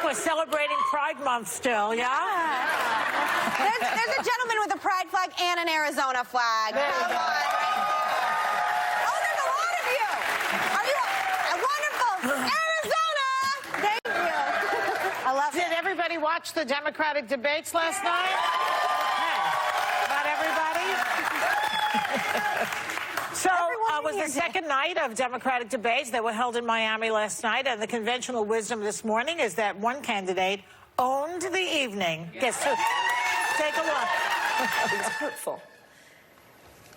like we're celebrating Pride Month still, yeah? There's a gentleman with a pride flag and an Arizona flag. There Come you go. on. Oh, there's a lot of you. Are you wonderful? Arizona! Thank you. I love Did it. everybody watch the Democratic debates last night? Okay. Not everybody? So it was the second night of Democratic debates that were held in Miami last night, and the conventional wisdom this morning is that one candidate owned the evening. Guess who? Take a look. It's hurtful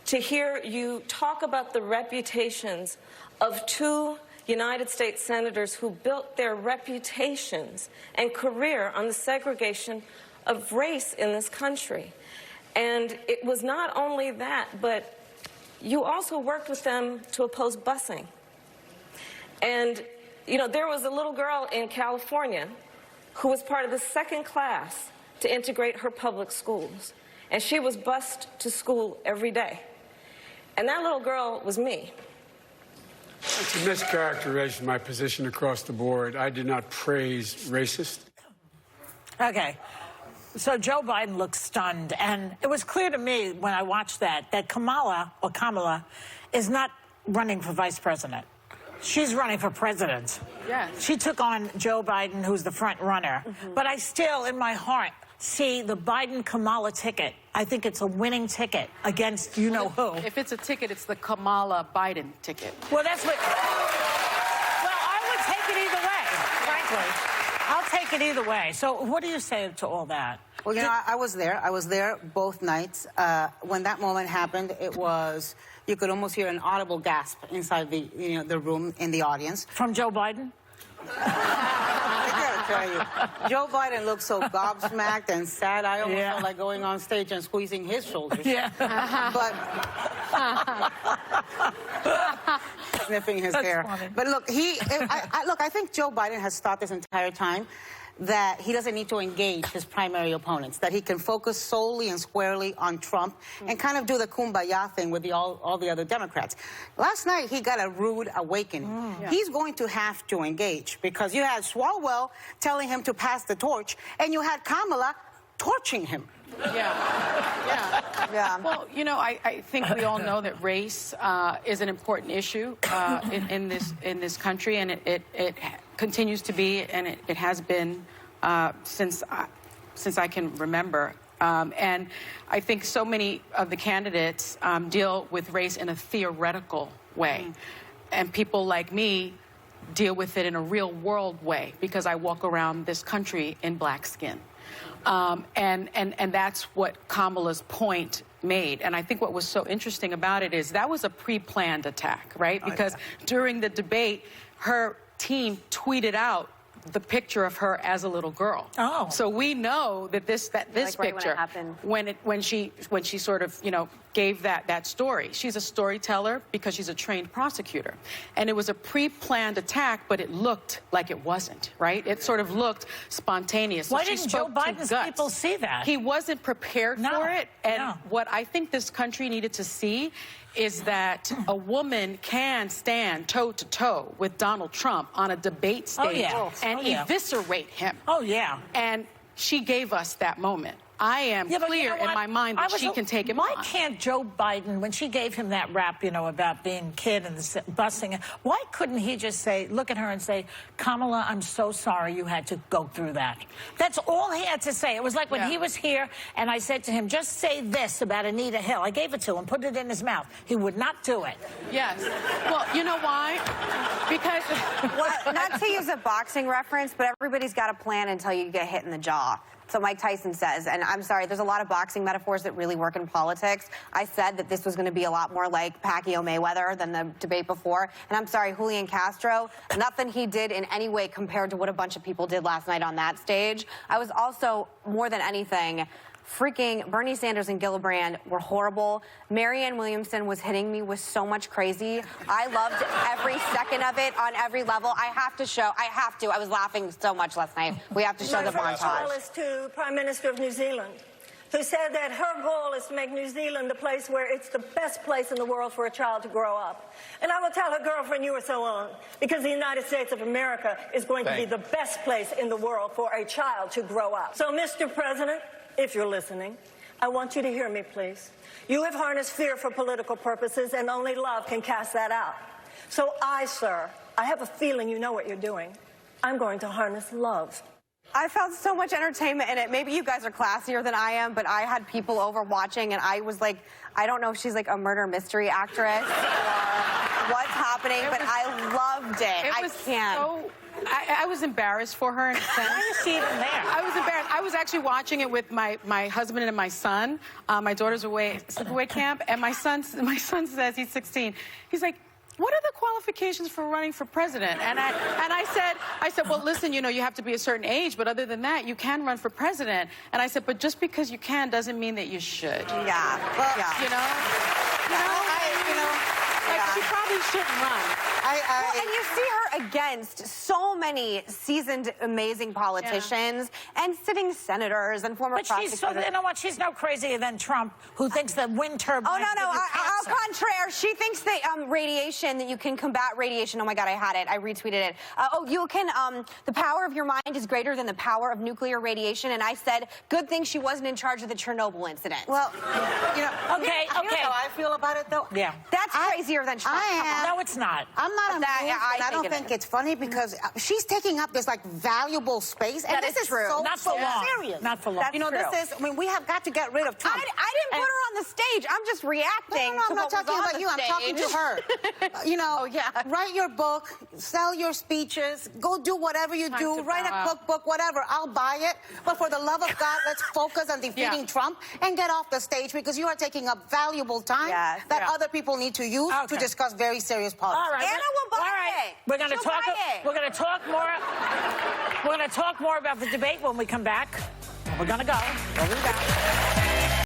to hear you talk about the reputations of two United States senators who built their reputations and career on the segregation of race in this country. And it was not only that, but you also worked with them to oppose busing. And, you know, there was a little girl in California who was part of the second class to integrate her public schools. And she was bused to school every day. And that little girl was me. It's a mischaracterization of my position across the board. I did not praise racist. Okay. So Joe Biden looked stunned, and it was clear to me when I watched that Kamala is not running for vice president. She's running for president. Yeah. She took on Joe Biden, who's the front runner. But I still, in my heart, see the Biden-Kamala ticket. I think it's a winning ticket against you-know-who. If it's a ticket, it's the Kamala Biden ticket. Well, that's what... Well, I would take it either way, frankly. I'll take it either way. So what do you say to all that? Well, you know, I was there. I was there both nights. When that moment happened, it was... You could almost hear an audible gasp inside the, the room in the audience. From Joe Biden? I gotta tell you, Joe Biden looked so gobsmacked and sad. I almost felt like going on stage and squeezing his shoulders. Yeah. But sniffing his hair. Funny. But look, I think Joe Biden has thought this entire time that he doesn't need to engage his primary opponents, that he can focus solely and squarely on Trump and kind of do the kumbaya thing with all the other Democrats. Last night, he got a rude awakening. He's going to have to engage because you had Swalwell telling him to pass the torch, and you had Kamala torching him. Yeah. Well, you know, I think we all know that race is an important issue in this country, and it continues to be, and it has been since I can remember. And I think so many of the candidates deal with race in a theoretical way, and people like me deal with it in a real-world way because I walk around this country in black skin. And that's what Kamala's point made. And I think what was so interesting about it is that was a pre-planned attack, right? Because during the debate, her team tweeted out the picture of her as a little girl. Oh. So we know that this picture, when she sort of, gave that story. She's a storyteller because she's a trained prosecutor. And it was a pre-planned attack, but it looked like it wasn't, right? It sort of looked spontaneous. Why so didn't Joe Biden's people see that? He wasn't prepared for it. And what I think this country needed to see is that a woman can stand toe-to-toe with Donald Trump on a debate stage and eviscerate him. Oh, yeah. And she gave us that moment. I am clear in my mind that she can take him on. Why can't Joe Biden, when she gave him that rap, about being kid and busing, why couldn't he just say, look at her and say, Kamala, I'm so sorry you had to go through that. That's all he had to say. It was like when he was here and I said to him, just say this about Anita Hill. I gave it to him, put it in his mouth. He would not do it. Yes. Well, you know why? Because... Well, not to use a boxing reference, but everybody's got a plan until you get hit in the jaw. So Mike Tyson says, and I'm sorry, there's a lot of boxing metaphors that really work in politics. I said that this was going to be a lot more like Pacquiao Mayweather than the debate before. And I'm sorry, Julian Castro, nothing he did in any way compared to what a bunch of people did last night on that stage. I was also, more than anything, freaking Bernie Sanders and Gillibrand were horrible. Marianne Williamson was hitting me with so much crazy. I loved every second of it on every level. I was laughing so much last night. We have to show the montage. To Prime Minister of New Zealand. who said that her goal is to make New Zealand the place where it's the best place in the world for a child to grow up. And I will tell her girlfriend you were so on, because the United States of America is going to be the best place in the world for a child to grow up. So, Mr. President, if you're listening, I want you to hear me, please. You have harnessed fear for political purposes, and only love can cast that out. So sir, I have a feeling you know what you're doing. I'm going to harness love. I felt so much entertainment in it. Maybe you guys are classier than I am, but I had people over watching, and I was like, I don't know if she's like a murder mystery actress or what's happening, but I loved it. I can't. I was embarrassed for her in a sense. Why is she even there? I was embarrassed. I was actually watching it with my husband and my son. My daughter's away at sleepaway camp, and my son says, he's 16. He's like, what are the qualifications for running for president? And I said, well, listen, you know, you have to be a certain age, but other than that, you can run for president. And I said, but just because you can doesn't mean that you should. Yeah. Well, yeah. You know, she probably shouldn't run. Well, and you see her against so many seasoned, amazing politicians and sitting senators and former prosecutors. But you know what? She's no crazier than Trump, who thinks that wind turbines. Oh, no. Au contraire. She thinks that radiation, that you can combat radiation. Oh, my God, I had it. I retweeted it. You can, the power of your mind is greater than the power of nuclear radiation. And I said, good thing she wasn't in charge of the Chernobyl incident. Well, you know, Okay. You know how I feel about it, though? Yeah. That's crazier than Trump. No, it's not. I'm not amused, I and I don't think it's funny because she's taking up this like valuable space, and That this is is true. so Not for long. serious. Not for long. That's You know, true. this is. I mean, we have got to get rid of Trump. I didn't put her on the stage. I'm just reacting. No, I'm not to what was talking on about the you. I'm talking to her. You know, write your book, sell your speeches, go do whatever you Time do, to write bow a out. cookbook, whatever. I'll buy it. But for the love of God, let's focus on defeating Trump and get off the stage because you are taking up valuable time that other people need to use to discuss very serious politics. All right. Anna will buy it. We're going to She'll talk. buy it. We're going to talk more. We're going to talk more about the debate when we come back. We're going to go. We'll be back.